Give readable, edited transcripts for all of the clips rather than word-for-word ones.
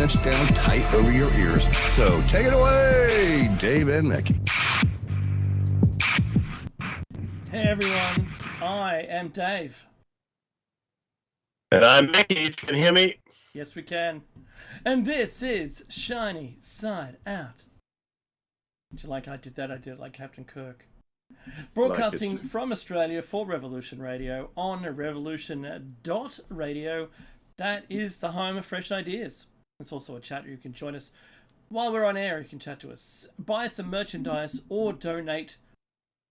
cinched down tight over your ears. So take it away, Dave and Mickey. Hey everyone, I am Dave. And I'm Mickey. You can hear me? Yes, we can. And this is Shiny Side Out. Did you like I did that? I did it like Captain Kirk. Broadcasting from Australia for Revolution Radio on revolution.radio. That is the home of fresh ideas. It's also a chat where you can join us while we're on air. You can chat to us, buy some merchandise, or donate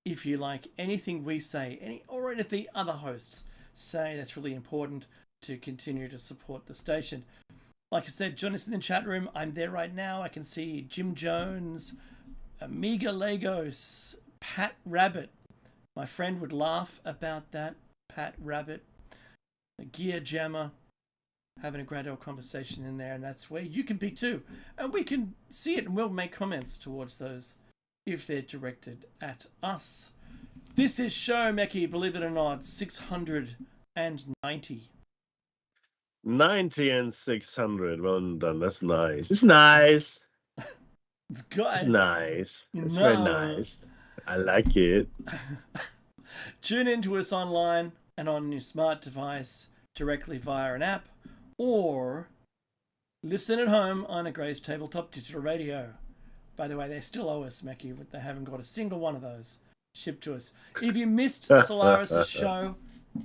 if you like anything we say, or any of the other hosts say. That's really important to continue to support the station. Like I said, join us in the chat room. I'm there right now. I can see Jim Jones, Amiga Legos, Pat Rabbit. My friend would laugh about that. Pat Rabbit, the Gear Jammer, having a great old conversation in there, and that's where you can be too. And we can see it, and we'll make comments towards those if they're directed at us. This is show, Mecky, believe it or not, 690. 90 and 600. Well done. That's nice. It's nice. It's good. It's nice. It's very nice. I like it. Tune in to us online and on your smart device directly via an app, or listen at home on a Gray's Tabletop Digital Radio. By the way, they still owe us, Mackie, but they haven't got a single one of those shipped to us. If you missed Solaris' show,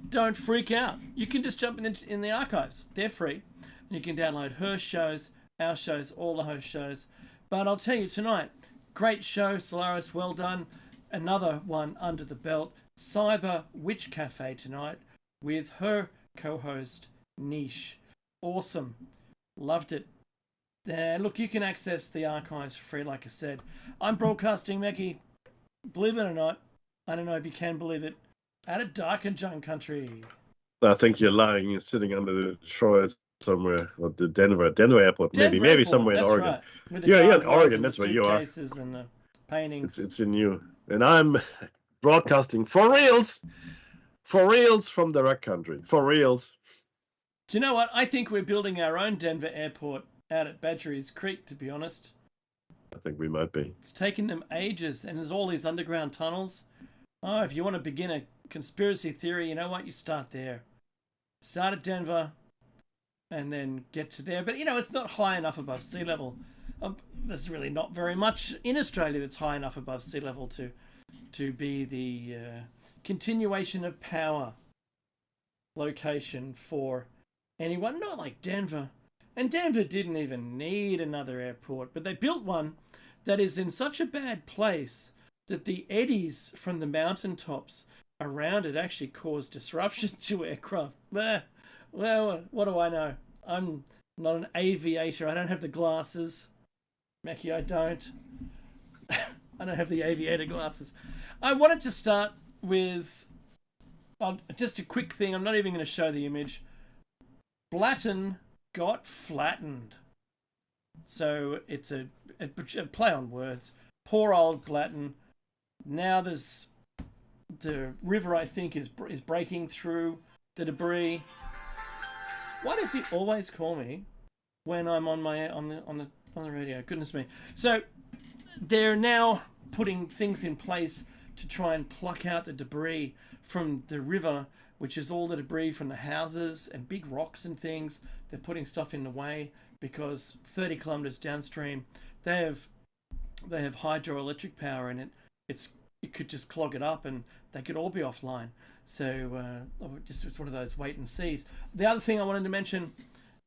don't freak out. You can just jump in the archives. They're free. And you can download her shows, our shows, all the host shows. But I'll tell you tonight, great show, Solaris, well done. Another one under the belt. Cyber Witch Cafe tonight with her co-host, Niche. Awesome. Loved it. Look, you can access the archives for free, like I said. I'm broadcasting, Mackie, believe it or not, I don't know if you can believe it, out of Dark and Junk Country. I think you're lying. You're sitting under the Detroit somewhere, or the Denver Airport, maybe Airport, somewhere in Oregon. Right. Yeah, in Oregon, that's where you are. And the paintings. It's in you. And I'm broadcasting for reals from the Rec Country, for reals. Do you know what? I think we're building our own Denver airport out at Badgerys Creek, to be honest. I think we might be. It's taken them ages, and there's all these underground tunnels. Oh, if you want to begin a conspiracy theory, you know what? You start there. Start at Denver, and then get to there. But, it's not high enough above sea level. There's really not very much in Australia that's high enough above sea level to be the continuation of power location for anyone. Not like Denver. And Denver didn't even need another airport, but they built one that is in such a bad place that the eddies from the mountaintops around it actually cause disruption to aircraft. Well, what do I know? I'm not an aviator. I don't have the glasses. Mackie, I don't. I don't have the aviator glasses. I wanted to start with just a quick thing. I'm not even going to show the image. Blatton got flattened. So it's a play on words. Poor old Blatton. Now there's the river, I think, is breaking through the debris. Why does he always call me when I'm on the radio? Goodness me. So they're now putting things in place to try and pluck out the debris from the river, which is all the debris from the houses and big rocks and things. They're putting stuff in the way because 30 kilometers downstream, they have hydroelectric power in it. It could just clog it up and they could all be offline. So it's one of those wait and sees. The other thing I wanted to mention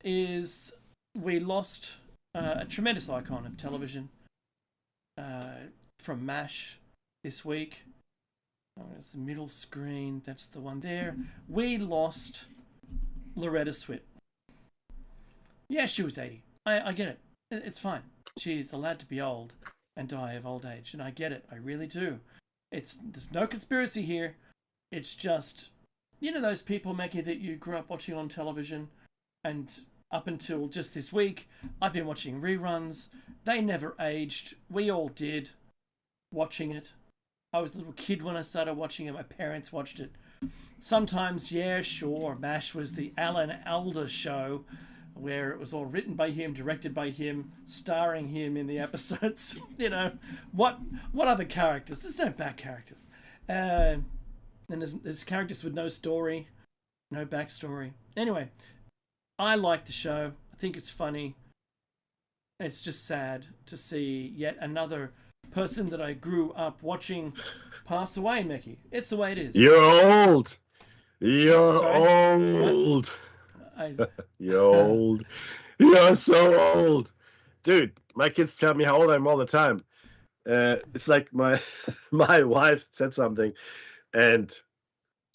is we lost a tremendous icon of television from MASH this week. Oh, it's the middle screen. That's the one there. We lost Loretta Swit. Yeah, she was 80. I get it. It's fine. She's allowed to be old and die of old age, and I get it. I really do. There's no conspiracy here. It's just, those people, Mackie, that you grew up watching on television, and up until just this week, I've been watching reruns. They never aged. We all did, watching it. I was a little kid when I started watching it. My parents watched it. Sometimes, yeah, sure, MASH was the Alan Alda show where it was all written by him, directed by him, starring him in the episodes. You know, what other characters? There's no back characters. And there's characters with no story, no backstory. Anyway, I like the show. I think it's funny. It's just sad to see yet another person that I grew up watching pass away, Mickey. It's the way it is. You're old. You're Sorry? old. I, You're old. You're so old. Dude, my kids tell me how old I am all the time. It's like my wife said something, and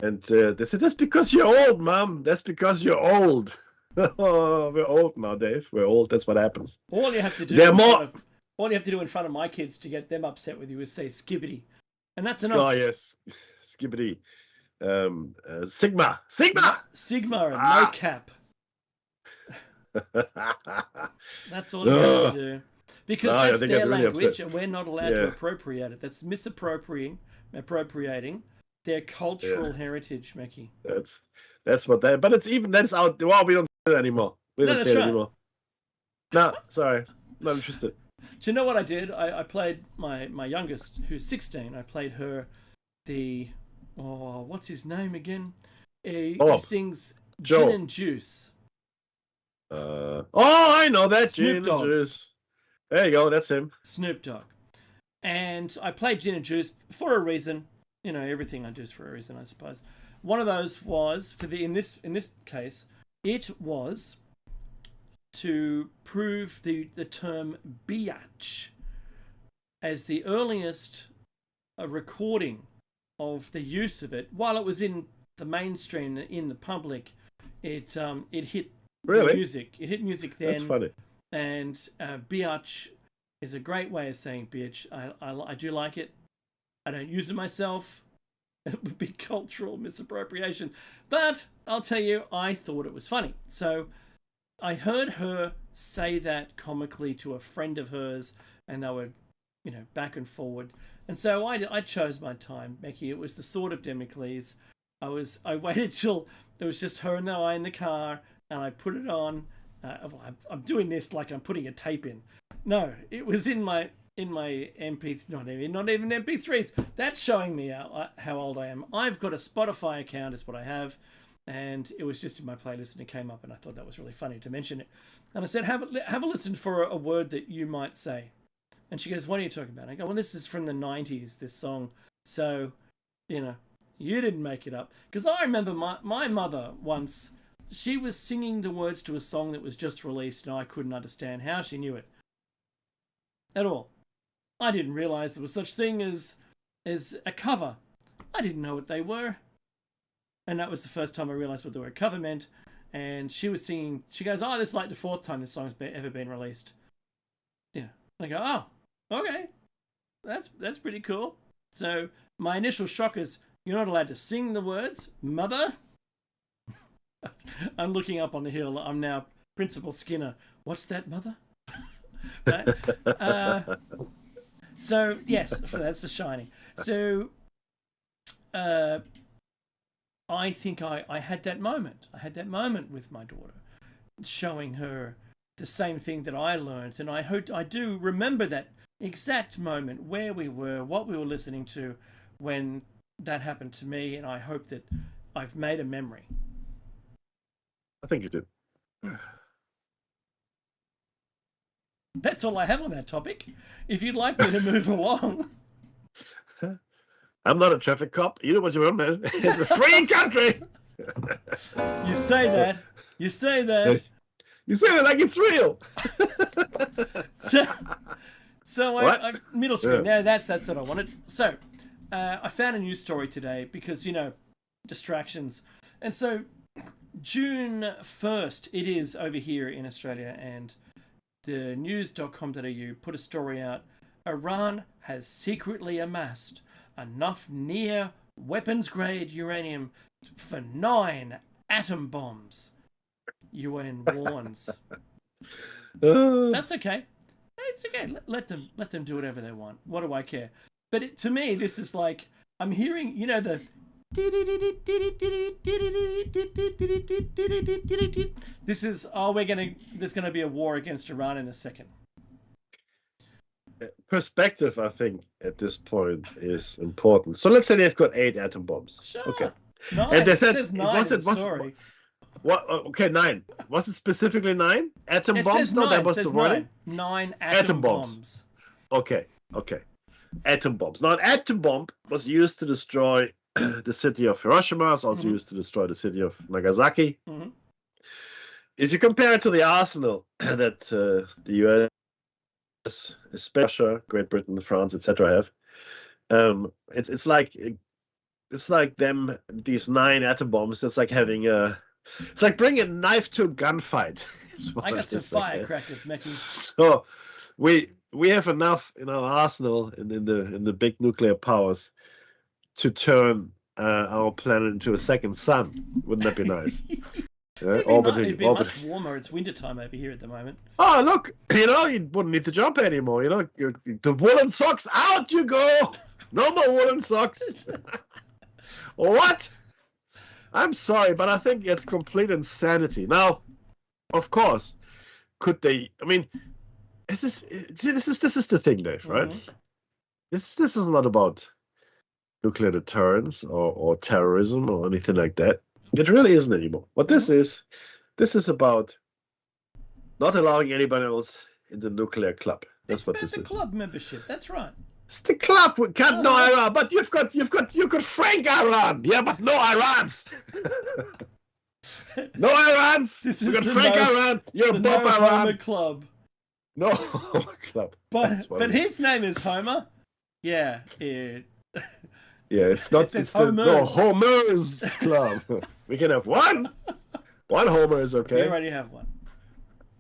they said, that's because you're old, Mom. That's because you're old. Oh, we're old now, Dave. We're old. That's what happens. all you have to do in front of my kids to get them upset with you is say skibbity. And that's enough. Oh, yes. Skibbity. Sigma. Sigma and no cap. That's all you have to do. Because that's their language and we're not allowed to appropriate it. That's appropriating their cultural heritage, Mickey. That's what that. But it's even that's out. Well, we don't say it anymore. We don't say it anymore. No, sorry, not interested. Do you know what I did? I played my youngest, who's 16. I played her what's his name again? He sings Joe. Gin and Juice. I know that. Snoop Dogg. Gin and Juice. There you go. That's him. Snoop Dogg. And I played Gin and Juice for a reason. You know, everything I do is for a reason, I suppose. One of those was in this case, it was to prove the term biatch as the earliest recording of the use of it. While it was in the mainstream, in the public, it hit music. It hit music then. That's funny. And biatch is a great way of saying bitch. I do like it. I don't use it myself. It would be cultural misappropriation. But I'll tell you, I thought it was funny. So I heard her say that comically to a friend of hers, and they were, you know, back and forward. And so I chose my time, Becky. It was the Sword of Damocles. I waited till it was just her and I in the car, and I put it on. I'm doing this like I'm putting a tape in. No, it was in my MP, not even MP3s. That's showing me how old I am. I've got a Spotify account, is what I have, and it was just in my playlist, and it came up, and I thought that was really funny to mention it. And I said, have a listen for a word that you might say. And she goes, what are you talking about? I go, well, this is from the 90s, this song. So, you know, you didn't make it up. Because I remember my mother once, she was singing the words to a song that was just released, and I couldn't understand how she knew it at all. I didn't realize there was such thing as a cover. I didn't know what they were. And that was the first time I realized what the word cover meant. And she was singing, she goes, oh, this is like the 4th time this song's ever been released. Yeah. I go, oh, okay. That's pretty cool. So my initial shock is, you're not allowed to sing the words, mother. I'm looking up on the hill. I'm now Principal Skinner. What's that, mother? So yes, that's The Shining. So I think I had that moment. I had that moment with my daughter, showing her the same thing that I learned, and I do remember that exact moment, where we were, what we were listening to when that happened to me, and I hope that I've made a memory. I think you did. That's all I have on that topic. If you'd like me to move along. I'm not a traffic cop. You know what you want, man. It's a free country. You say that. You say that. You say it like it's real. So I middle screen. Yeah. Now that's what I wanted. So I found a news story today because, you know, distractions. And so June 1st, it is over here in Australia, and the news.com.au put a story out. Iran has secretly amassed enough near weapons-grade uranium for 9 atom bombs. UN warns. That's okay. It's okay. Let them do whatever they want. What do I care? But to me, this is like, I'm hearing, you know, This is there's gonna be a war against Iran in a second. Perspective, I think, at this point is important. So let's say they've got 8 atom bombs. Sure. Okay. 9. And they said, it says 9 was in it the story. what? Okay, 9. Was it specifically 9 atom It bombs? says No, 9. that was It the says wording. 9 Atom atom bombs. bombs. Okay. Atom bombs. Now, an atom bomb was used to destroy the city of Hiroshima. It's also used to destroy the city of Nagasaki. Mm-hmm. If you compare it to the arsenal that the US, especially Russia, Great Britain, France, etc., have, it's like them. These 9 atom bombs. It's like having it's like bringing a knife to a gunfight. I got some firecrackers, Mickey. So we have enough in our arsenal in the big nuclear powers to turn our planet into a second sun. Wouldn't that be nice? It'd be much warmer. It's wintertime over here at the moment. Oh, look, you wouldn't need to jump anymore. The woolen socks, out you go. No more woolen socks. What? I'm sorry, but I think it's complete insanity. Now, of course, could they? I mean, this is the thing, Dave, right? Mm-hmm. This is not about nuclear deterrence or terrorism or anything like that. It really isn't anymore. What this is about not allowing anybody else in the nuclear club. That's what this is. It's the club membership. That's right. It's the club. We can't know Iran, but you could Frank Iran. Yeah, but no Irans. No Irans. This you is could the Frank Iran. You're Bob Iran. Club. No Homer club. But his name is Homer. Yeah. Yeah, it's not. It says Homer's club. We can have one. One Homer is okay. We already have one.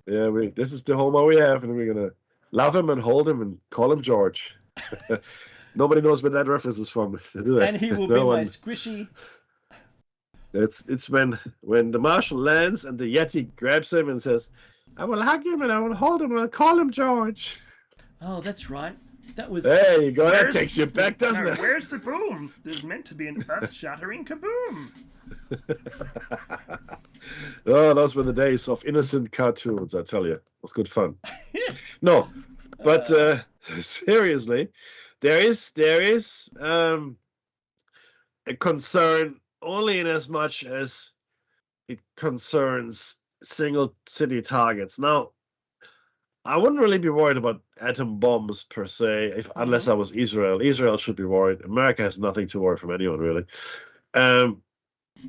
Yeah, this is the Homer we have, and we're gonna love him and hold him and call him George. Nobody knows where that reference is from. And he will be my squishy. It's when the Marshal lands and the Yeti grabs him and says, "I will hug him and I will hold him and I'll call him George." Oh, that's right. That was. There you go. That takes you back, doesn't it? Where's the boom? There's meant to be an earth-shattering kaboom. Oh, those were the days of innocent cartoons. I tell you, it was good fun. No, but seriously, there is a concern only in as much as it concerns single city targets. Now, I wouldn't really be worried about atom bombs per se, unless I was Israel. Israel should be worried. America has nothing to worry from anyone, really.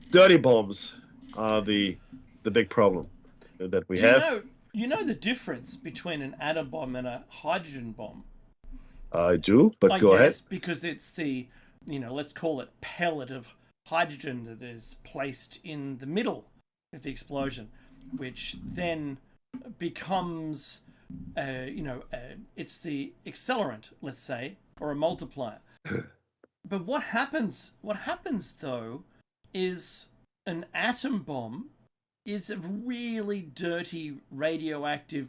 Dirty bombs are the big problem that we have. You know the difference between an atom bomb and a hydrogen bomb? I do, but go ahead. Because it's the, let's call it pellet of hydrogen that is placed in the middle of the explosion, which then becomes, it's the accelerant, let's say, or a multiplier. But what happens though, is an atom bomb is a really dirty, radioactive,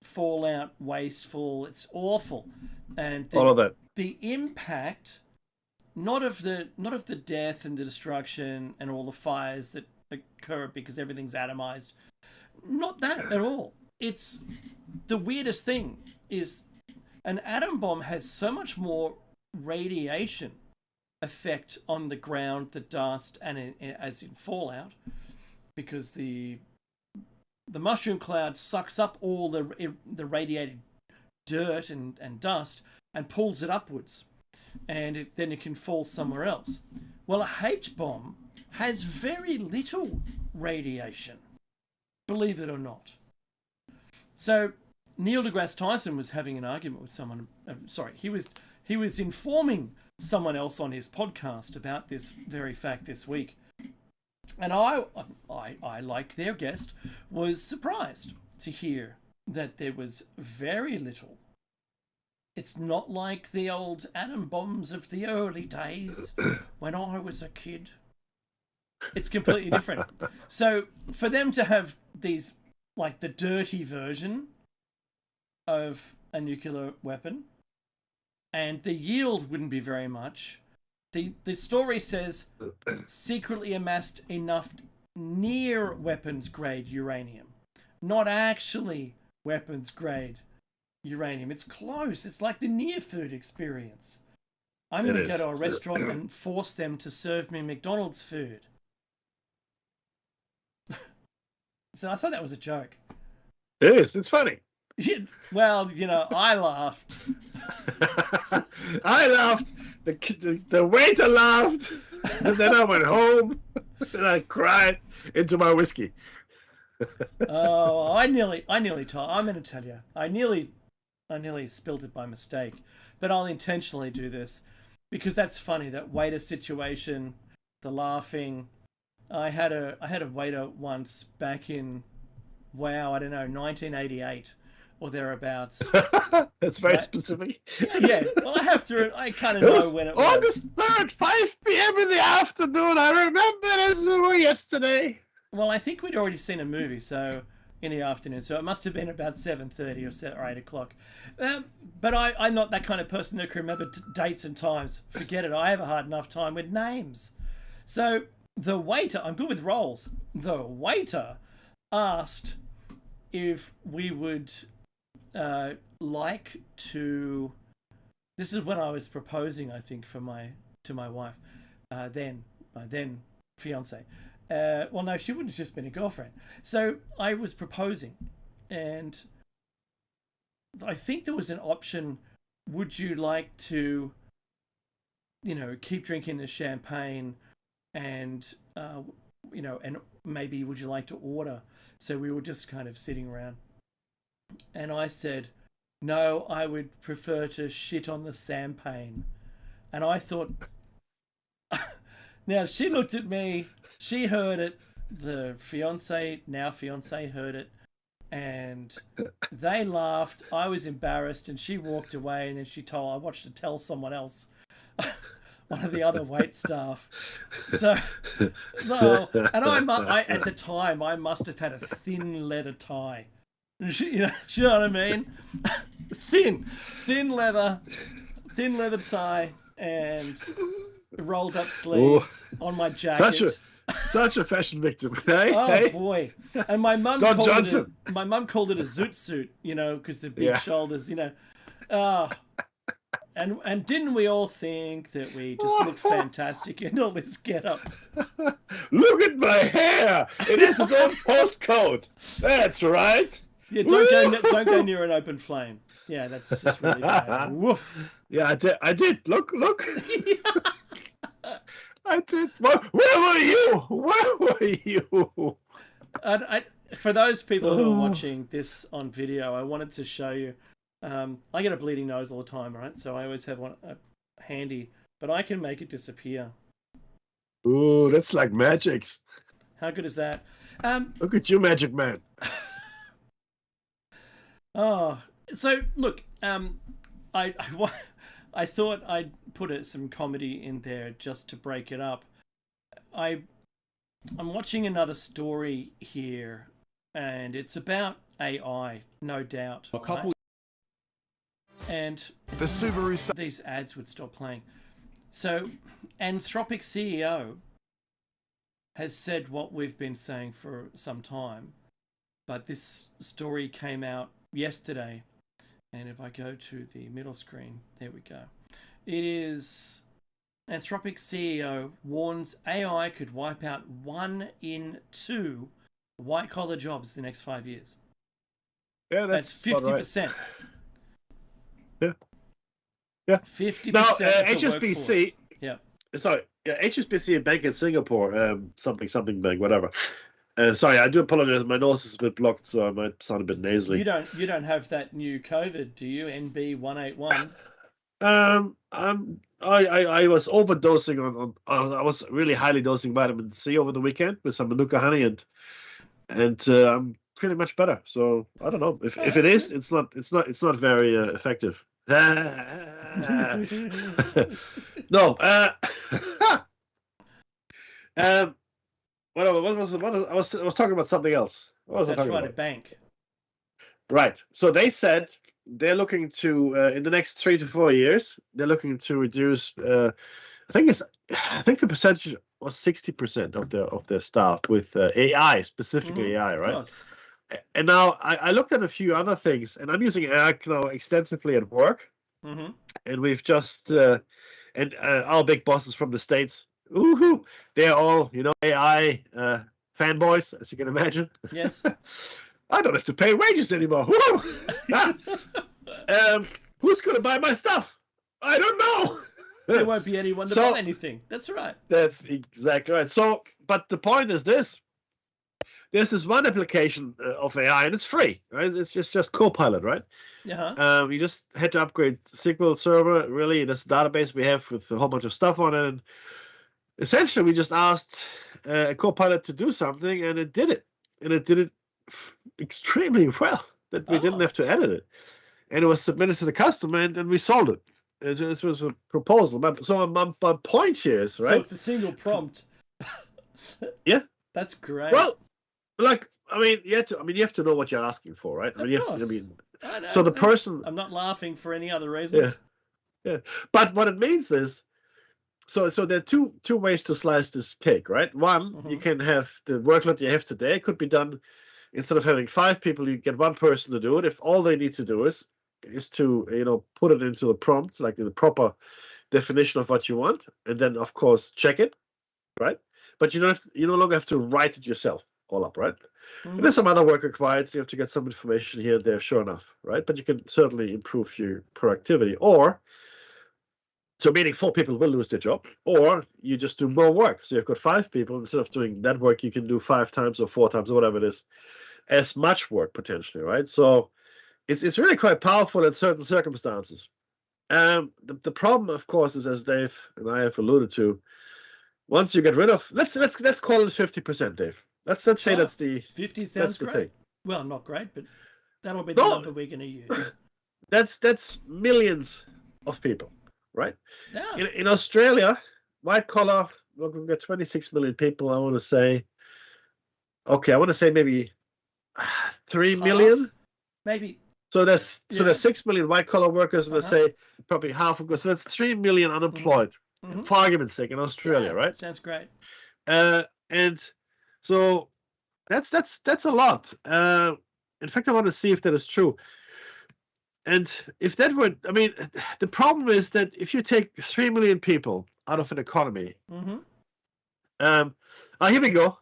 fallout, wasteful. It's awful, and all of that. The impact, not of the death and the destruction and all the fires that occur because everything's atomized. Not that at all. It's the weirdest thing is an atom bomb has so much more radiation effect on the ground, the dust, and as in fallout, because the mushroom cloud sucks up all the radiated dirt and dust and pulls it upwards, and then it can fall somewhere else. Well, a H-bomb has very little radiation, believe it or not. So Neil deGrasse Tyson was having an argument with someone. He was informing someone else on his podcast about this very fact this week, and I like their guest, was surprised to hear that there was very little. It's not like the old atom bombs of the early days when I was a kid. It's completely different. So for them to have these, like the dirty version of a nuclear weapon, and the yield wouldn't be very much, the story says secretly amassed enough near weapons grade uranium, not actually weapons grade uranium. It's close. It's like the near food experience. I'm going to go to a restaurant and force them to serve me McDonald's food. So I thought that was a joke. It is. It's funny. Well, I laughed. I laughed. The waiter laughed. And then I went home and I cried into my whiskey. Oh, I nearly told. I'm going to tell you. I nearly spilled it by mistake, but I'll intentionally do this because that's funny. That waiter situation, the laughing. I had a waiter once back in, I don't know, 1988 or thereabouts. That's very specific. Yeah. Well, I kind of know when it was. August 3rd, 5 p.m. in the afternoon. I remember it as it were yesterday. Well, I think we'd already seen a movie, so in the afternoon, so it must have been about 7:30 or 8 o'clock. But I'm not that kind of person that can remember dates and times. Forget it. I have a hard enough time with names. So the waiter, I'm good with roles. The waiter asked if we would like to. This is when I was proposing, I think, to my wife, then fiance. Well, no, she wouldn't have just been a girlfriend. So I was proposing, and I think there was an option. Would you like to, keep drinking the champagne, and and maybe would you like to order? So we were just kind of sitting around, and I said, no, I would prefer to shit on the champagne, and I thought. Now she looked at me. She heard it. The now fiance heard it, and they laughed. I was embarrassed, and she walked away. And then I watched her tell someone else, one of the other wait staff. So, no, and I at the time I must have had a thin leather tie. You know what I mean? thin leather tie and rolled up sleeves on my jacket. Such a fashion victim. Hey, oh boy! And my mum called Johnson. it a zoot suit, because the big shoulders, And didn't we all think that we just looked fantastic in all this getup? Look at my hair! It is its own postcode. That's right. Yeah, don't go near an open flame. Yeah, that's just really bad. Woof. Yeah, I did. Look. I did. Where were you? Where were you? For those people who are watching this on video, I wanted to show you. I get a bleeding nose all the time, right? So I always have one handy, but I can make it disappear. Ooh, that's like magics. How good is that? Look at you, Magic Man. Oh, so look, I thought I'd put some comedy in there just to break it up. I'm watching another story here, and it's about AI, no doubt. A couple. Right? And The Subaru. These ads would stop playing. So, Anthropic CEO has said what we've been saying for some time, but this story came out yesterday. And if I go to the middle screen, there we go. It is Anthropic CEO warns AI could wipe out 1 in 2 white-collar jobs the next 5 years. Yeah, that's 50%. Right. Yeah. 50%. Now, of the HSBC. Yeah. Sorry, HSBC, a bank in Singapore, something bank, whatever. Sorry, I do apologize. My nose is a bit blocked, so I might sound a bit nasally. You don't have that new COVID, do you? NB181. I was overdosing on I was really highly dosing vitamin C over the weekend with some Manuka honey, and I'm pretty much better. So I don't know if it is. It's not very effective. No. What was I was talking about something else. What was I talking about? That's right, a bank. Right. So they said they're looking to in the next 3 to 4 years, they're looking to reduce I think the percentage was 60% of their staff with AI, specifically AI, Of right? course. And now I looked at a few other things, and I'm using AI now extensively at work, Mm-hmm. and we've just and our big bosses from the States, woohoo, they're all AI fanboys, as you can imagine. Yes. I don't have to pay wages anymore. Woo! Who's going to buy my stuff? I don't know. There won't be anyone to So- buy anything. That's right. That's exactly right. So, but the point is this. There's this one application of AI, and it's free, right? It's just Copilot, right? Yeah. You just had to upgrade SQL Server, really, this database we have with a whole bunch of stuff on it. And essentially, we just asked a Copilot to do something, and it did it. And it did it extremely well, that we didn't Oh. have to edit it. And it was submitted to the customer, and we sold it. This was a proposal. So my point here is, So right? it's a single prompt. Yeah. That's great. Well, like, I mean, you have to know what you're asking for, right? I Of mean, course. I know, so the person, I'm not laughing for any other reason. yeah. But what it means is, so there are two ways to slice this cake, right? One, you can have the workload you have today could be done, instead of having 5 people, you get one person to do it. If all they need to do is to put it into the prompt, like the proper definition of what you want, and then of course check it, right? But you no longer have to write it yourself all up, right? And there's some other work required, so you have to get some information here and there, sure enough, right? But you can certainly improve your productivity. Or, so meaning 4 people will lose their job, or you just do more work. So you've got 5 people, instead of doing that work, you can do 5 times or 4 times or whatever it is, as much work potentially, right? So it's really quite powerful in certain circumstances. The problem, of course, is, as Dave and I have alluded to, once you get rid of, let's call it 50%, Dave. Let's say Sure. that's the 50 sounds that's the great. thing. Well, not great, but that'll be the No. number we're going to use. That's millions of people, right? Yeah. In Australia, white collar, we've got 26 million people. I want to say maybe 3 Half? million. Maybe. So there's 6 million white collar workers, and let's Uh-huh. say probably half of us. So that's 3 million unemployed, Mhm. for argument's sake, in Australia, Yeah, right? Sounds great. And so that's a lot. In fact, I want to see if that is true. And if that were, I mean, the problem is that if you take 3 million people out of an economy, Mm-hmm. here we go.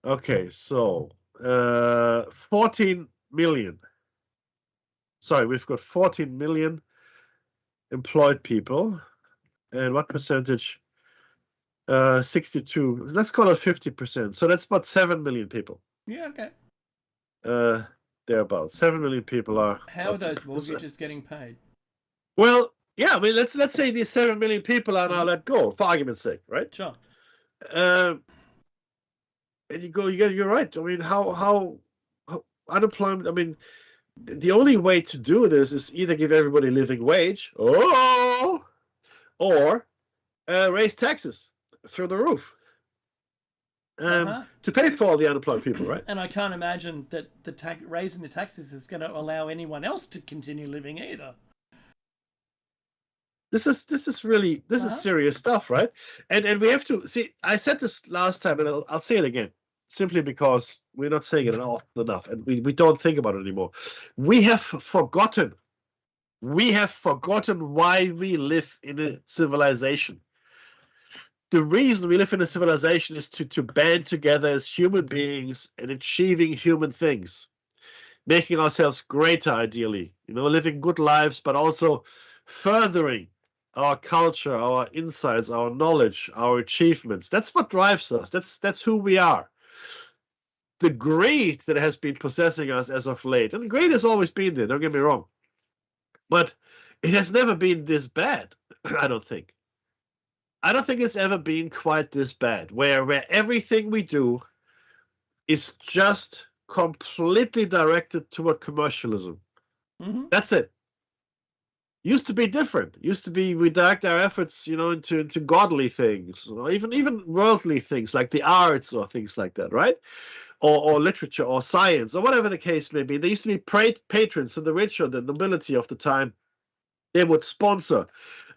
Okay, so 14 million. Sorry, we've got 14 million employed people. And what percentage? 62. Let's call it 50%. So that's about 7 million people. Yeah, okay. Thereabouts. 7 million people are. How are those mortgages getting paid? Well, yeah, I mean, let's say these 7 million people are now let go, for argument's sake, right? Sure. And you're right. I mean, how unemployment? I mean, the only way to do this is either give everybody a living wage, or raise taxes through the roof to pay for all the unemployed people, right? And I can't imagine that raising the taxes is going to allow anyone else to continue living either. This is really is serious stuff, right? And we have to see. I said this last time, and I'll say it again, simply because we're not saying it often enough, and we don't think about it anymore. We have forgotten why we live in a civilization. The reason we live in a civilization is to band together as human beings and achieving human things, making ourselves greater, ideally, living good lives, but also furthering our culture, our insights, our knowledge, our achievements. That's what drives us. That's who we are. The greed that has been possessing us as of late, and greed has always been there, don't get me wrong, but it has never been this bad. I don't think it's ever been quite this bad, where everything we do is just completely directed toward commercialism. Mm-hmm. That's it. Used to be different. Used to be we direct our efforts, into godly things, or even worldly things like the arts or things like that, right? Or literature or science or whatever the case may be. There used to be patrons, so the rich or the nobility of the time, they would sponsor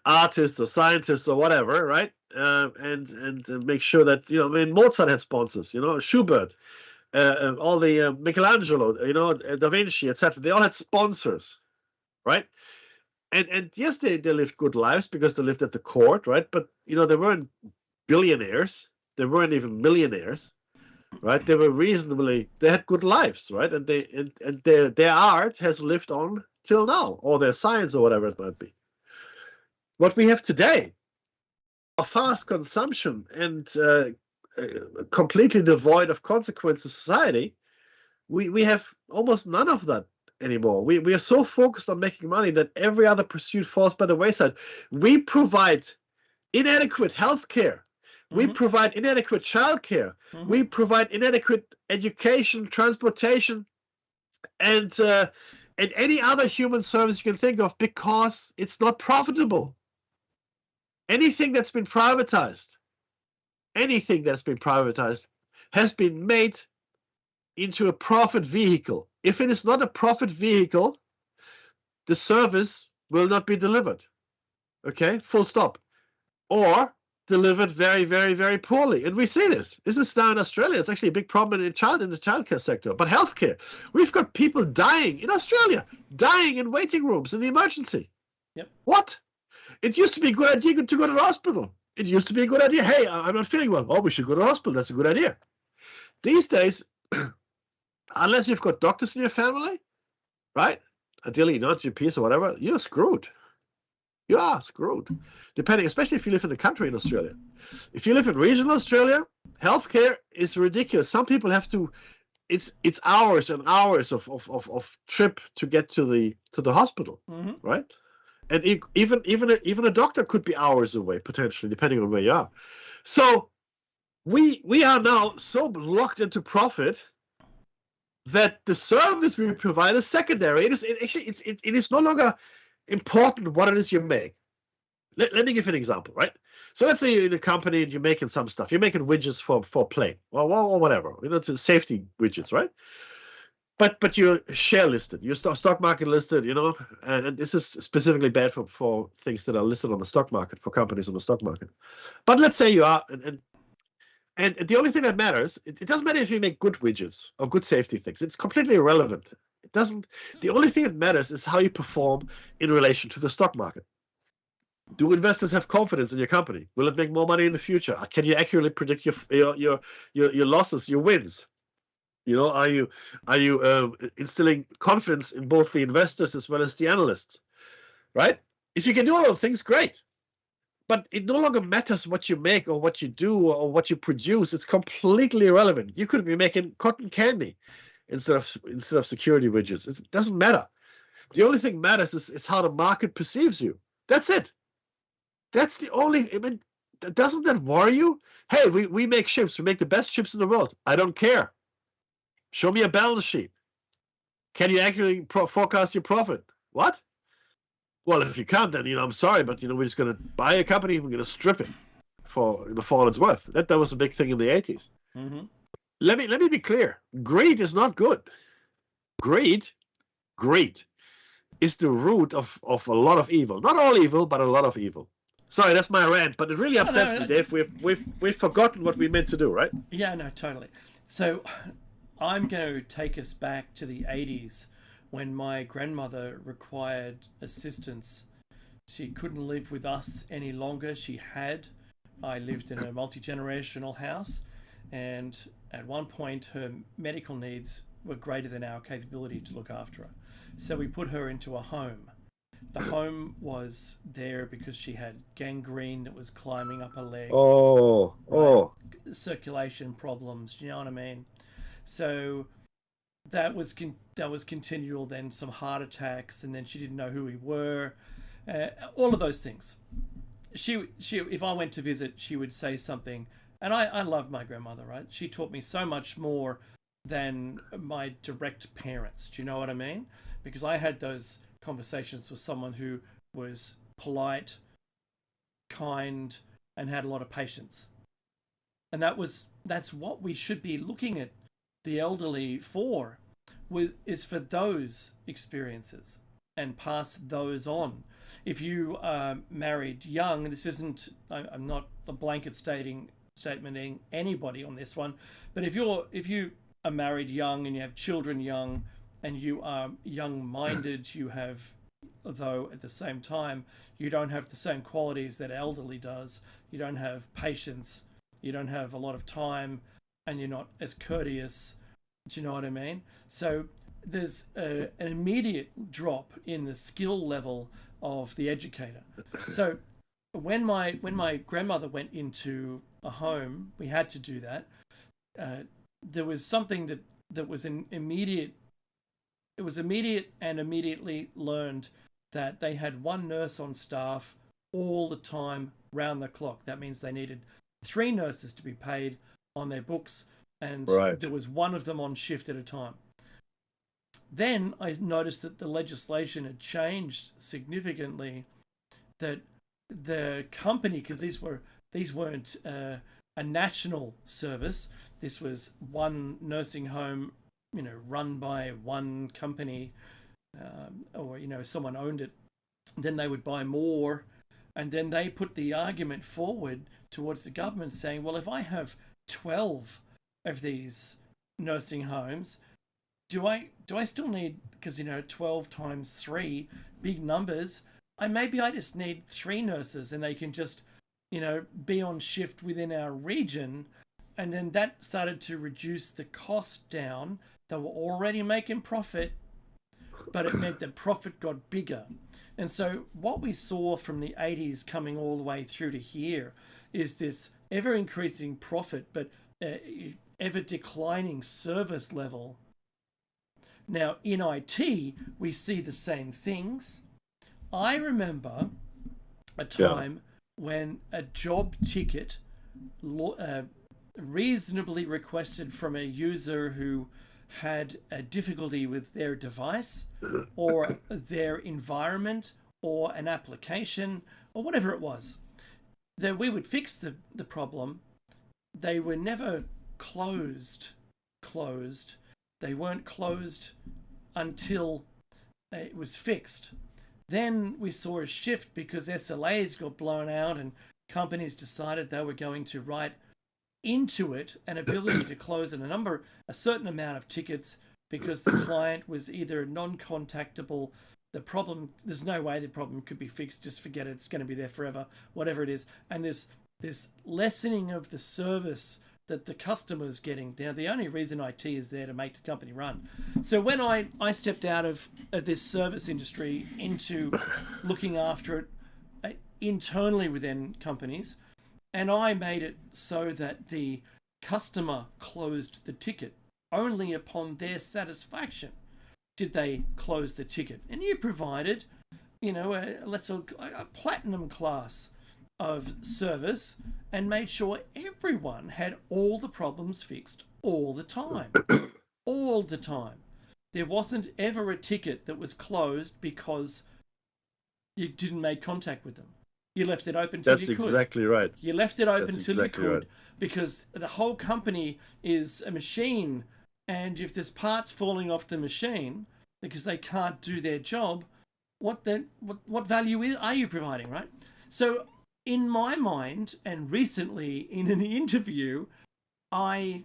artists or scientists or whatever, right? And make sure that, I mean, Mozart had sponsors, Schubert, all the Michelangelo, Da Vinci, etc. They all had sponsors, right? And yes, they lived good lives because they lived at the court, right? But they weren't billionaires, they weren't even millionaires, right? They had good lives, right? And their art has lived on till now, or their science or whatever it might be. What we have today, a fast consumption and completely devoid of consequence society, we have almost none of that anymore. We are so focused on making money that every other pursuit falls by the wayside. We provide inadequate healthcare. We provide inadequate childcare. We provide inadequate education, transportation, and any other human service you can think of because it's not profitable. Anything that's been privatized has been made into a profit vehicle. If it is not a profit vehicle, the service will not be delivered. Okay, full stop. Or delivered very, very, very poorly. And we see this. This is now in Australia. It's actually a big problem in the childcare sector. But healthcare, we've got people dying in Australia, dying in waiting rooms in the emergency. Yep. What? It used to be a good idea to go to the hospital. It used to be a good idea. Hey, I'm not feeling well. Oh, we should go to the hospital. That's a good idea. These days, unless you've got doctors in your family, right? Ideally not GPs or whatever, you're screwed. You are screwed. Depending, especially if you live in the country in Australia. If you live in regional Australia, healthcare is ridiculous. Some people have to, it's hours and hours of trip to get to the hospital, right? And even a doctor could be hours away potentially, depending on where you are. So we are now so locked into profit that the service we provide is secondary. It is no longer important what it is you make. Let me give you an example, right? So let's say you're in a company and you're making some stuff. You're making widgets for a plane or whatever, to safety widgets, right? But you're share listed, you're stock market listed, and this is specifically bad for things that are listed on the stock market, for companies on the stock market. But let's say you are, and the only thing that matters, it doesn't matter if you make good widgets or good safety things. It's completely irrelevant. It doesn't. The only thing that matters is how you perform in relation to the stock market. Do investors have confidence in your company? Will it make more money in the future? Can you accurately predict your losses, your wins? Are you instilling confidence in both the investors as well as the analysts, right? If you can do all those things, great. But it no longer matters what you make or what you do or what you produce. It's completely irrelevant. You could be making cotton candy instead of security widgets. It doesn't matter. The only thing matters is how the market perceives you. That's it. That's the only. I mean, doesn't that worry you? Hey, we make chips. We make the best chips in the world. I don't care. Show me a balance sheet. Can you accurately forecast your profit? What? Well, if you can't, then I'm sorry, but we're just going to buy a company. We're going to strip it for all it's worth. That was a big thing in the 80s. Let me be clear. Greed is not good. Greed is the root of a lot of evil. Not all evil, but a lot of evil. Sorry, that's my rant, but it really upsets me, Dave. We've forgotten what we meant to do, right? Yeah, no, totally. So I'm going to take us back to the 80s when my grandmother required assistance. She couldn't live with us any longer. I lived in a multi-generational house, and at one point her medical needs were greater than our capability to look after her. So we put her into a home. The home was there because she had gangrene that was climbing up her leg. Circulation problems, you know what I mean? So that was continual, then some heart attacks, and then she didn't know who we were. All of those things. She if I went to visit, she would say something, and I love my grandmother, right? She taught me so much more than my direct parents. Do you know what I mean? Because I had those conversations with someone who was polite, kind, and had a lot of patience. And that's what we should be looking at the elderly is for those experiences and pass those on. if you married young, this isn't, I'm not a blanket statementing anybody on this one, but if you are married young and you have children young and you are young-minded, you have, though at the same time, you don't have the same qualities that elderly does. You don't have patience, you don't have a lot of time, and you're not as courteous. Do you know what I mean? So there's an immediate drop in the skill level of the educator. So when my grandmother went into a home, we had to do that. There was something that was an immediate. It was immediate and immediately learned that they had one nurse on staff all the time, round the clock. That means they needed 3 nurses to be paid on their books, and there was one of them on shift at a time. Then I noticed that the legislation had changed significantly, that the company, because these weren't a national service, this was one nursing home, run by one company, or someone owned it. Then they would buy more, and then they put the argument forward towards the government saying, well, if I have 12 of these nursing homes, do I still need, because 12 times 3, big numbers, maybe I just need 3 nurses and they can just be on shift within our region. And then that started to reduce the cost down. They were already making profit, but it meant that profit got bigger. And so what we saw from the 80s coming all the way through to here is this ever increasing profit, but ever declining service level. Now in IT, we see the same things. I remember a time when a job ticket reasonably requested from a user who had a difficulty with their device or their environment or an application or whatever it was, that we would fix the problem. They were never closed. They weren't closed until it was fixed. Then we saw a shift because SLAs got blown out and companies decided they were going to write into it an ability to close a certain amount of tickets because the client was either non-contactable. There's no way the problem could be fixed. Just forget it. It's going to be there forever, whatever it is. And this lessening of the service that the customer's getting. Now, the only reason IT is there to make the company run. So when I stepped out of this service industry into looking after it internally within companies, and I made it so that the customer closed the ticket only upon their satisfaction did they close the ticket. And you provided, a platinum class of service and made sure everyone had all the problems fixed all the time. All the time. There wasn't ever a ticket that was closed because you didn't make contact with them. You left it open till you could. That's exactly right. You left it open till you could, because the whole company is a machine, and if there's parts falling off the machine because they can't do their job, what value are you providing, right? So in my mind, and recently in an interview, I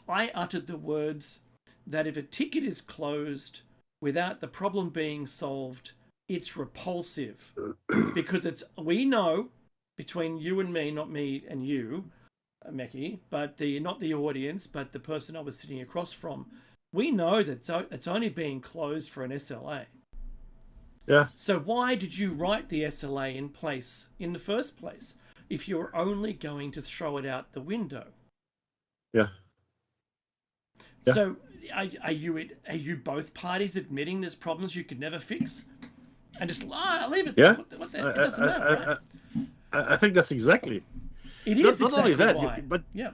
uttered the words that if a ticket is closed without the problem being solved, it's repulsive, because we know, between you and me, not me and you, Meki, but not the audience, but the person I was sitting across from, we know that it's only being closed for an SLA. Yeah. So why did you write the SLA in place in the first place if you're only going to throw it out the window? Yeah. So are you both parties admitting there's problems you could never fix? And just leave it. Yeah. It doesn't matter. Right? I think that's exactly. It is not exactly only that, why. but yeah.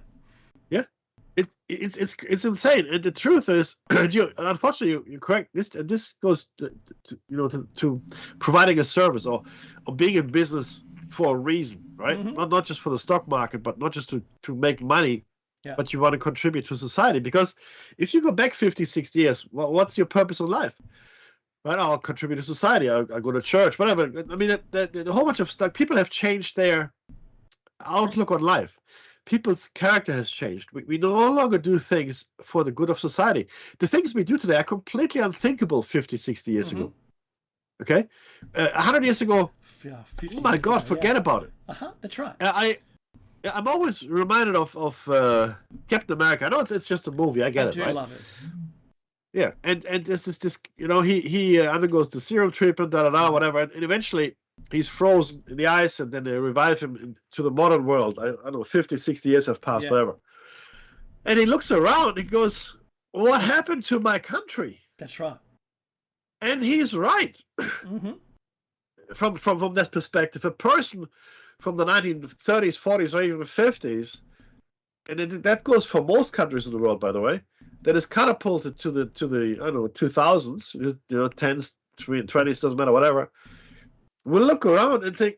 It's insane. And the truth is, unfortunately, you're correct. This goes to providing a service or being in business for a reason, right? Mm-hmm. Not just for the stock market, but not just to make money. Yeah. But you want to contribute to society. Because if you go back 50, 60 years, what's your purpose in life? right? I'll contribute to society. I'll go to church, whatever. I mean, the whole bunch of stuff. People have changed their outlook on life. People's character has changed. We no longer do things for the good of society. The things we do today are completely unthinkable 50, 60 years ago. Okay? 100 years ago, Yeah, 50 oh my years God, ago, forget about it. That's right. I'm always reminded of Captain America. I know it's just a movie. I get it, do right? love it. Yeah, and this is this, he undergoes the serum treatment, whatever, and eventually he's frozen in the ice, and then they revive him to the modern world. I don't know, 50, 60 years have passed, whatever. And he looks around, he goes, what happened to my country? That's right. And he's right. From that perspective, a person from the 1930s, 40s, or even 50s, and that goes for most countries in the world, by the way, that is catapulted to the I don't know, 2000s, 10s, 20s, doesn't matter, whatever, will look around and think,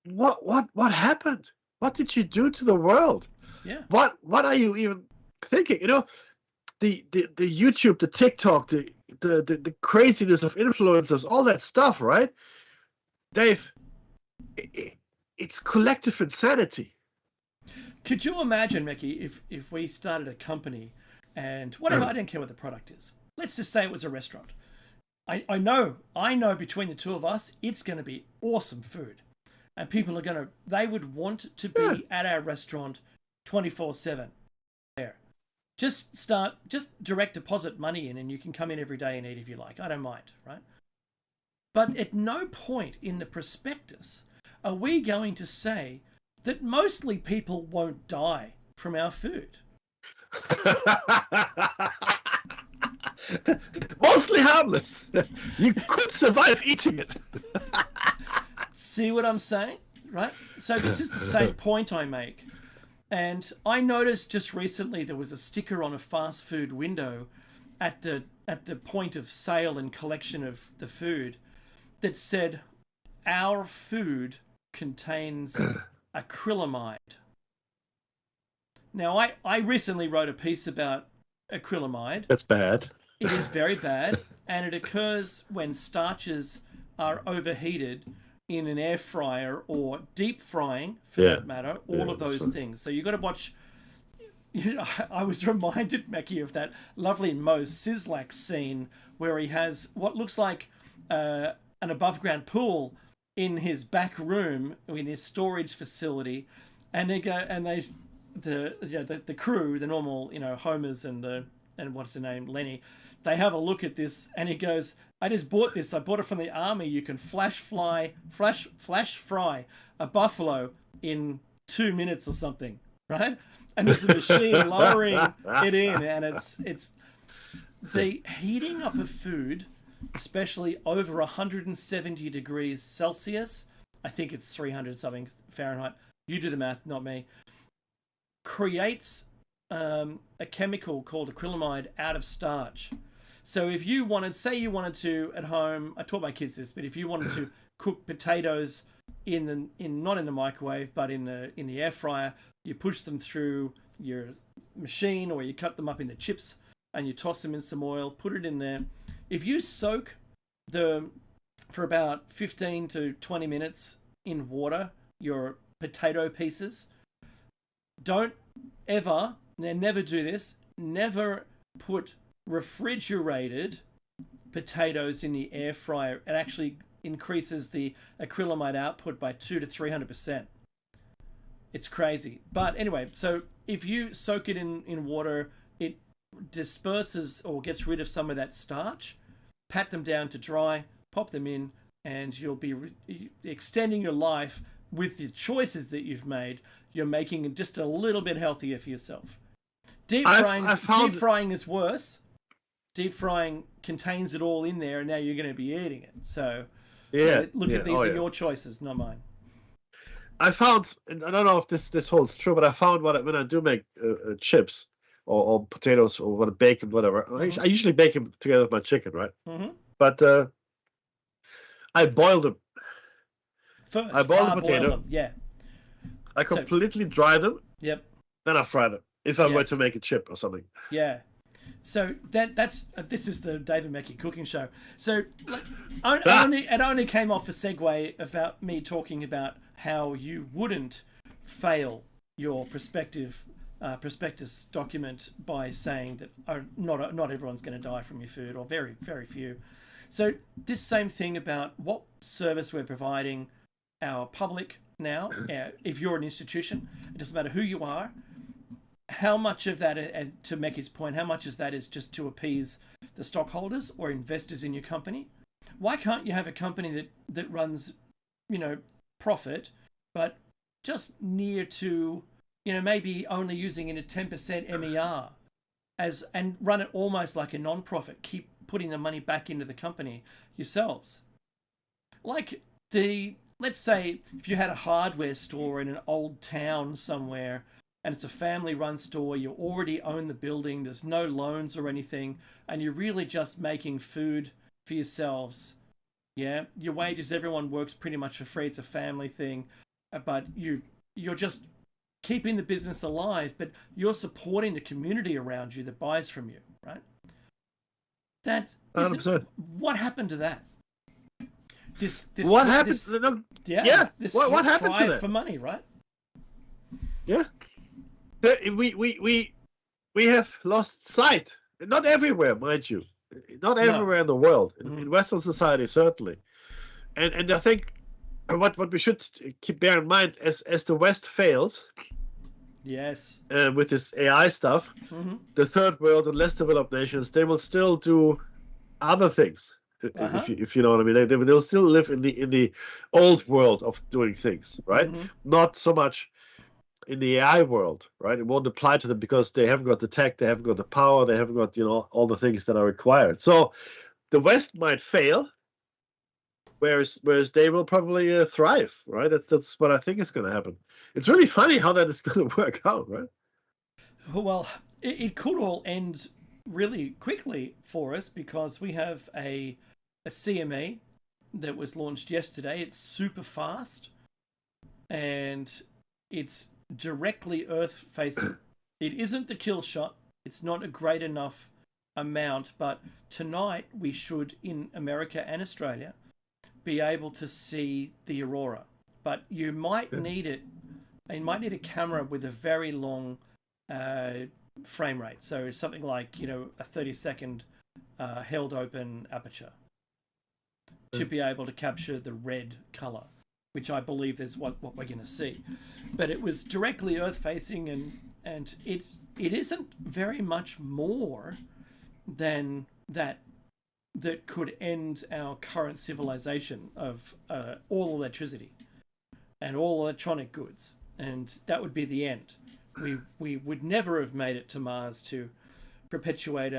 what happened? What did you do to the world? Yeah. What are you even thinking? The YouTube, the TikTok, the craziness of influencers, all that stuff, right? Dave, it's collective insanity. Could you imagine, Mickey, if we started a company and whatever, I don't care what the product is. Let's just say it was a restaurant. I know between the two of us, it's going to be awesome food. And people they would want to be at our restaurant 24/7 there. Just direct deposit money in and you can come in every day and eat if you like. I don't mind, right? But at no point in the prospectus are we going to say that mostly people won't die from our food. Mostly harmless. You could survive eating it. See what I'm saying? Right? So this is the same point I make. And I noticed just recently there was a sticker on a fast food window at the point of sale and collection of the food that said, our food contains acrylamide. Now, I recently wrote a piece about acrylamide. That's bad. It is very bad, and it occurs when starches are overheated in an air fryer or deep frying, for that matter, all of those things. So you've got to watch. I was reminded, Mackie, of that lovely Mo Sislak scene where he has what looks like an above-ground pool in his back room in his storage facility, and the crew, the normal Homers and what's her name, Lenny, they have a look at this, and he goes, I just bought this. I bought it from the army. You can flash fry a buffalo in 2 minutes or something, right? And there's a machine lowering it in, and it's the heating up of food, especially over 170 degrees Celsius. I think it's 300 something Fahrenheit. You do the math, not me. Creates a chemical called acrylamide out of starch. So if you wanted, say you wanted to at home, I taught my kids this, but if you wanted to cook potatoes not in the microwave but in the air fryer, you push them through your machine or you cut them up into chips and you toss them in some oil, put it in there. If you soak for about 15 to 20 minutes in water your potato pieces, don't ever, never do this, never put refrigerated potatoes in the air fryer. It actually increases the acrylamide output by 200 to 300%. It's crazy. But anyway, so if you soak it in water, it disperses or gets rid of some of that starch. Pat them down to dry, pop them in, and you'll be extending your life with the choices that you've made. You're making it just a little bit healthier for yourself. Deep frying is worse. Deep frying contains it all in there, and now you're going to be eating it. So, look at these are your choices, not mine. I found, and I don't know if this holds true, but I found when I do make chips or potatoes or bacon, whatever, I usually bake them together with my chicken, right? Mm-hmm. But I boil them. First, I boil the potato. Boil them. Yeah. I completely dry them. Yep. Then I fry them if I'm going to make a chip or something. Yeah. So that's this is the David Mackey cooking show. So like, it only came off a segue about me talking about how you wouldn't fail your prospectus document by saying that not everyone's going to die from your food, or very, very few. So this same thing about what service we're providing our public now. If you're an institution, it doesn't matter who you are. How much of that, and to Mackie's point, how much of that is just to appease the stockholders or investors in your company? Why can't you have a company that runs, profit, but just near to, maybe only using in a 10% MER and run it almost like a non-profit, keep putting the money back into the company yourselves? Like let's say if you had a hardware store in an old town somewhere, and it's a family-run store, you already own the building, there's no loans or anything, and you're really just making food for yourselves. Yeah, your wages, everyone works pretty much for free. It's a family thing, but you're just keeping the business alive, but you're supporting the community around you that buys from you, right? That's 100%. What happened to that? What happened? What happened to that? For money, right? Yeah. We have lost sight. Not everywhere, mind you. Not everywhere in the world. In Western society, certainly. And I think what we should bear in mind as the West fails. Yes. With this AI stuff, the third world and less developed nations, they will still do other things. If you know what I mean, they'll still live in the old world of doing things, right? Not so much in the AI world, right? It won't apply to them because they haven't got the tech, they haven't got the power, they haven't got all the things that are required. So the West might fail, whereas they will probably thrive, right? That's what I think is going to happen. It's really funny how that is going to work out, right? Well, it could all end really quickly for us because we have a CME that was launched yesterday. It's super fast and it's directly Earth facing. It isn't the kill shot. It's not a great enough amount, but tonight we should, in America and Australia, be able to see the aurora. But you might need it. You might need a camera with a very long frame rate. So something like, a 30-second held open aperture to be able to capture the red color, which I believe is what we're going to see. But it was directly Earth facing, and it isn't very much more than that could end our current civilization of all electricity and all electronic goods. And that would be the end. We would never have made it to Mars to perpetuate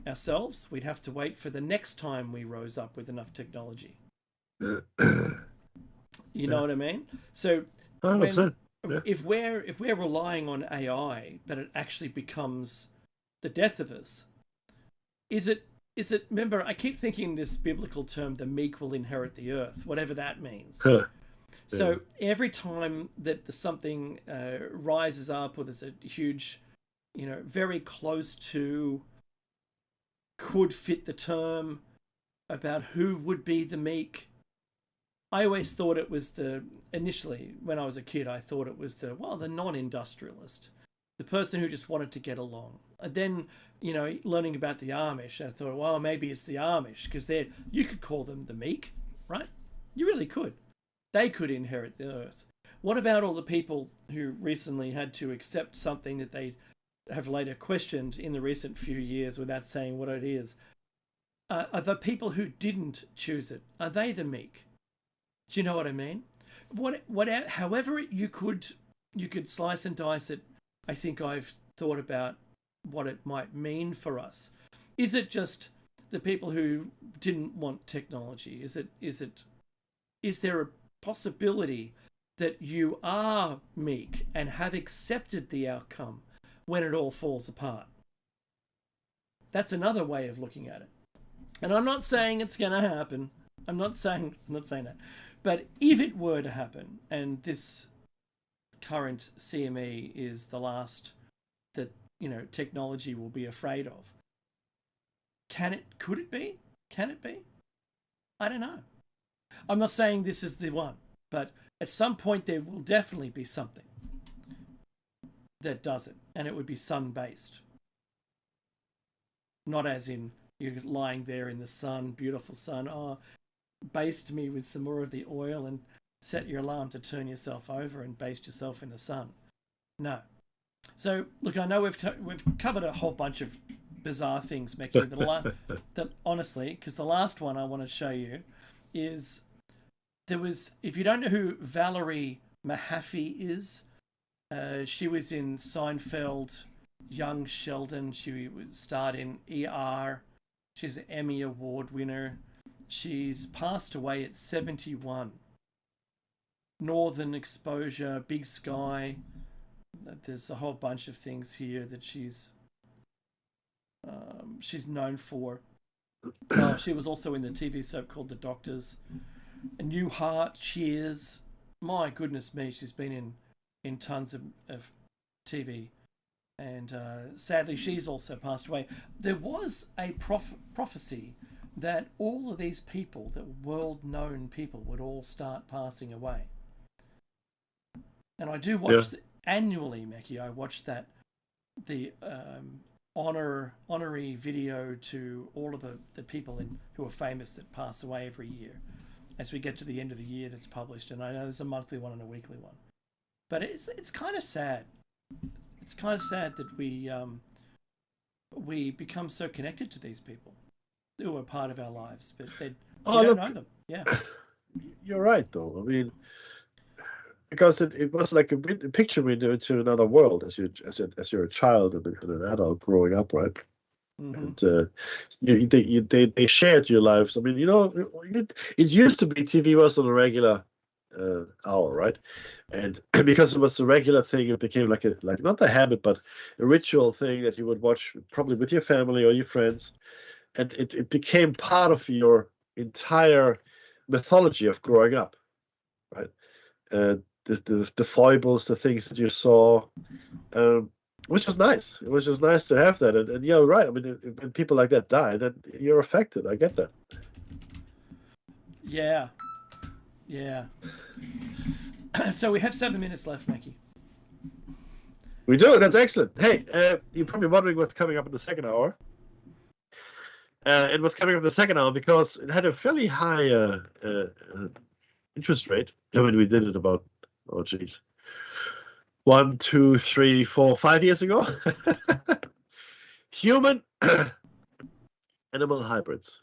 ourselves. We'd have to wait for the next time we rose up with enough technology. You know what I mean? So if we're relying on AI, but it actually becomes the death of us, is it? Remember, I keep thinking this biblical term, the meek will inherit the earth, whatever that means. So every time that something rises up, or there's a huge, very close to, could fit the term about who would be the meek, I always thought it was initially when I was a kid, I thought it was the non-industrialist, the person who just wanted to get along. And then, learning about the Amish, I thought, well, maybe it's the Amish, because you could call them the meek, right? You really could. They could inherit the earth. What about all the people who recently had to accept something that they have later questioned in the recent few years without saying what it is? Are the people who didn't choose it, are they the meek? Do you know what I mean? However you could slice and dice it, I think I've thought about what it might mean for us. Is it just the people who didn't want technology? Is there a possibility that you are meek and have accepted the outcome when it all falls apart? That's another way of looking at it. And I'm not saying it's going to happen. I'm not saying that. But if it were to happen, and this current CME is the last that, technology will be afraid of. Could it be? Can it be? I don't know. I'm not saying this is the one, but at some point there will definitely be something that does it, and it would be sun-based. Not as in you're lying there in the sun, beautiful sun, baste me with some more of the oil and set your alarm to turn yourself over and baste yourself in the sun. No. So, look, I know we've covered a whole bunch of bizarre things, Mickey. Honestly, because the last one I want to show you is if you don't know who Valerie Mahaffey is, she was in Seinfeld, Young Sheldon. She starred in ER. She's an Emmy Award winner. She's passed away at 71. Northern Exposure, Big Sky. There's a whole bunch of things here that she's known for. She was also in the TV soap called The Doctors. A New Heart, Cheers. My goodness me, she's been in tons of TV. And sadly, she's also passed away. There was a prophecy that all of these people, that world-known people, would all start passing away. And I do watch annually, Mackie. I watch the honorary video to all of the people who are famous that pass away every year. As we get to the end of the year, that's published, and I know there's a monthly one and a weekly one. But it's kind of sad. It's kind of sad that we become so connected to these people who are part of our lives, but we don't know them. Yeah, you're right, though. I mean, because it was like a picture window to another world as you're a child and an adult growing up, right? Mm-hmm. And they shared your lives. I mean, it used to be TV was on a regular hour, right? And because it was a regular thing, it became like not a habit, but a ritual thing that you would watch probably with your family or your friends, and it became part of your entire mythology of growing up, right? The foibles, the things that you saw, which is nice. It was just nice to have that. And you're right. I mean, when people like that die, then you're affected. I get that. Yeah. So we have 7 minutes left, Mackie. We do. That's excellent. Hey, you're probably wondering what's coming up in the second hour. And what's coming up in the second hour, because it had a fairly high interest rate when we did it about, 1, 2, 3, 4, 5 years ago. Human animal hybrids.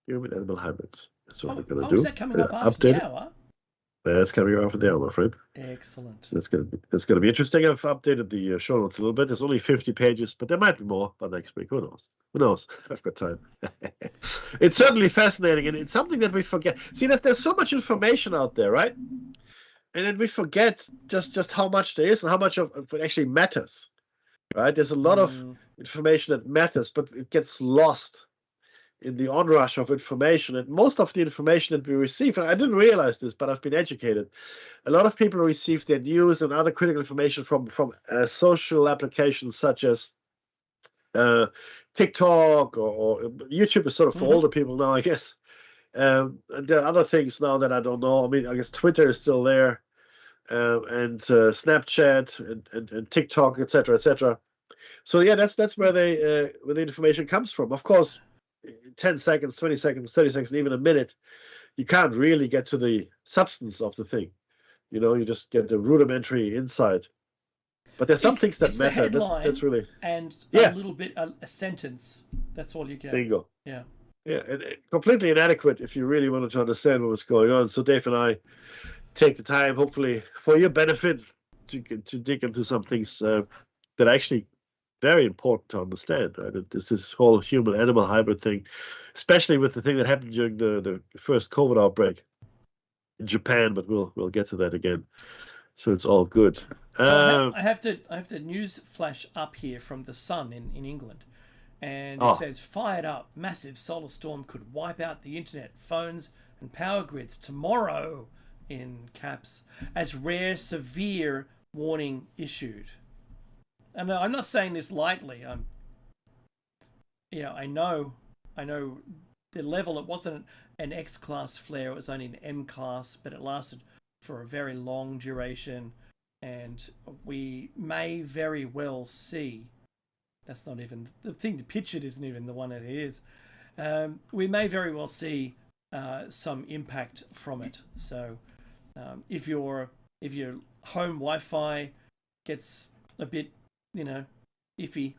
That's what we're going to do. Is that coming up after the hour? That's coming after the hour, my friend. Excellent. So that's going to be interesting. I've updated the show notes a little bit. There's only 50 pages, but there might be more by next week. Who knows? I've got time. It's certainly fascinating, and it's something that we forget. See, there's so much information out there, right? And then we forget just how much there is and how much of it actually matters, right? There's a lot of information that matters, but it gets lost in the onrush of information. And most of the information that we receive, and I didn't realize this, but I've been educated, a lot of people receive their news and other critical information from social applications such as TikTok or YouTube is sort of for older people now, I guess. There are other things now that I don't know. I mean, I guess Twitter is still there, and Snapchat and TikTok, etc., etc. So yeah, that's where the information comes from. Of course, 10 seconds, 20 seconds, 30 seconds, even a minute, you can't really get to the substance of the thing. You just get the rudimentary insight. But there's some things that matter. That's really and a little bit a sentence. That's all you get. Bingo. Yeah. Yeah, and completely inadequate if you really wanted to understand what was going on. So Dave and I take the time, hopefully for your benefit, to dig into some things that are actually very important to understand. Right, this whole human-animal hybrid thing, especially with the thing that happened during the first COVID outbreak in Japan. But we'll get to that again. So it's all good. So I have the news flash up here from the Sun in England. And it says, fired up, massive solar storm could wipe out the internet, phones and power grids tomorrow, in caps, as rare severe warning issued. And I'm not saying this lightly. I know the level. It wasn't an X class flare. It was only an M class, but it lasted for a very long duration, and we may very well see. That's not even the thing. The picture isn't even the one that it is. We may very well see some impact from it. So, if your home Wi-Fi gets a bit, iffy,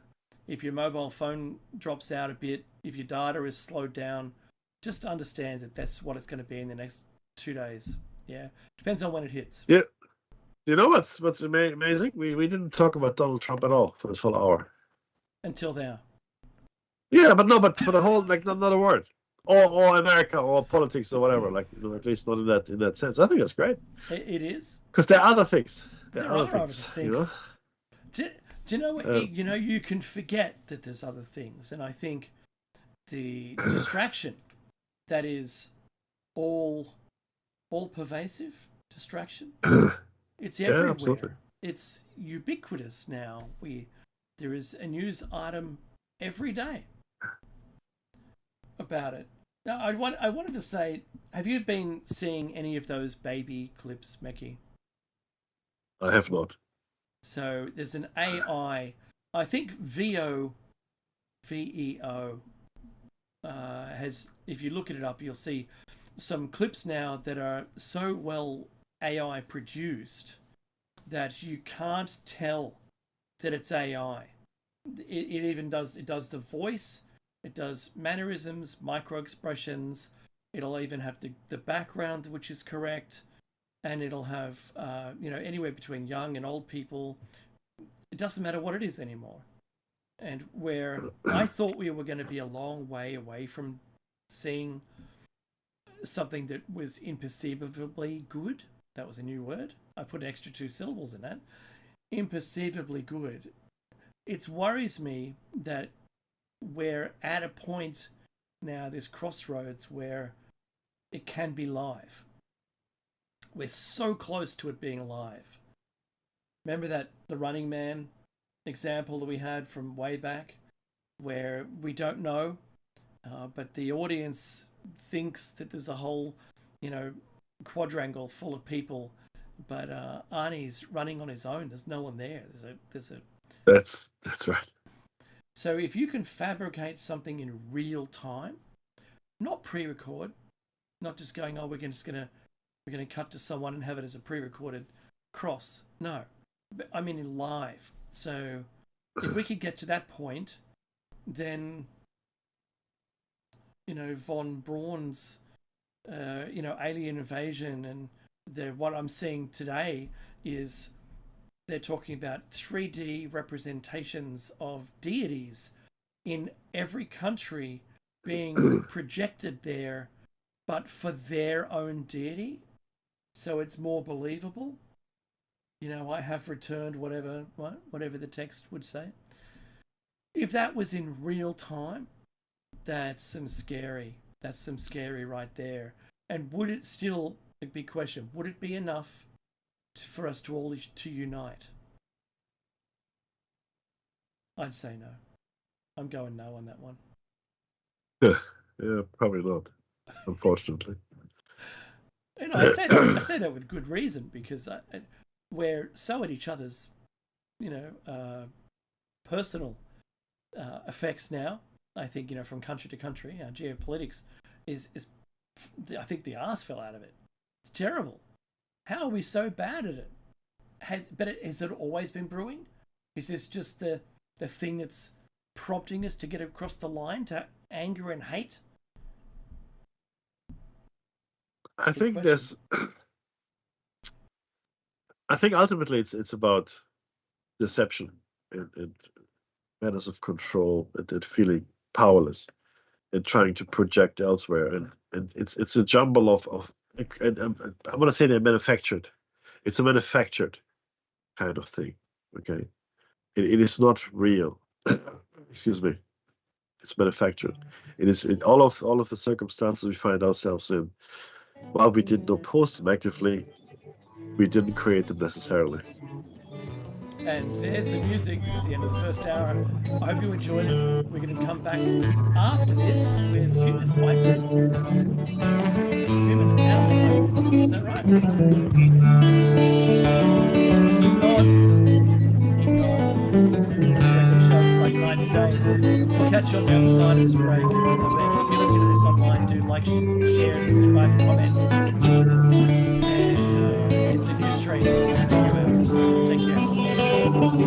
if your mobile phone drops out a bit, if your data is slowed down, just understand that that's what it's going to be in the next 2 days. Yeah, depends on when it hits. Yeah. You know what's amazing? We didn't talk about Donald Trump at all for this whole hour. Until now. Yeah, but for the whole, like, not a word. Or America or politics or whatever. Like, at least not in that sense. I think that's great. It is. Because there are other things. There are other things. Do you know what? You can forget that there's other things, and I think the distraction that is all pervasive distraction. It's everywhere. Absolutely. It's ubiquitous now. There is a news item every day about it. Now, I wanted to say, have you been seeing any of those baby clips, Meki? I have not. So there's an AI, I think VEO has, if you look it up, you'll see some clips now that are so well AI produced that you can't tell that it's AI. It does the voice, it does mannerisms, micro expressions. It'll even have the background, which is correct, and it'll have anywhere between young and old people. It doesn't matter what it is anymore. And where I thought we were going to be a long way away from seeing something that was imperceivably good. That was a new word. I put an extra 2 syllables in that. Imperceivably good. It worries me that we're at a point now, this crossroads, where it can be live. We're so close to it being live. Remember that the Running Man example that we had from way back, where we don't know, but the audience thinks that there's a whole, quadrangle full of people, but Arnie's running on his own. There's no one there. That's right. So if you can fabricate something in real time, not pre-record, not just going, we're gonna cut to someone and have it as a pre-recorded cross. No, I mean in live. So if we could get to that point, then von Braun's alien invasion, and what I'm seeing today is they're talking about 3D representations of deities in every country being projected there, but for their own deity. So it's more believable. I have returned whatever the text would say. If that was in real time, that's some scary right there. And would it still, a big question, would it be enough for us to all to unite? I'd say no. I'm going no on that one. Yeah, probably not, unfortunately. I say that with good reason, because we're so at each other's, personal effects now. I think, from country to country, our geopolitics is I think the arse fell out of it. It's terrible. How are we so bad at it? Has it always been brewing? Is this just the thing that's prompting us to get across the line to anger and hate? I think ultimately it's about deception and matters of control and feeling powerless and trying to project elsewhere, and it's a jumble of and I'm gonna say they're manufactured. It's a manufactured kind of thing. Okay, it is not real. Excuse me. It's manufactured. It is in all of the circumstances we find ourselves in. While we didn't oppose them actively, we didn't create them necessarily. And there's the music. This is the end of the first hour. I hope you enjoyed it. We're going to come back after this with human hybrid. Human and animal hybrids. Is that right? He nods. He nods. The record shows like night and day. We'll catch you on the other side of this break. And if you're listening to this online, do like, share, subscribe, and comment.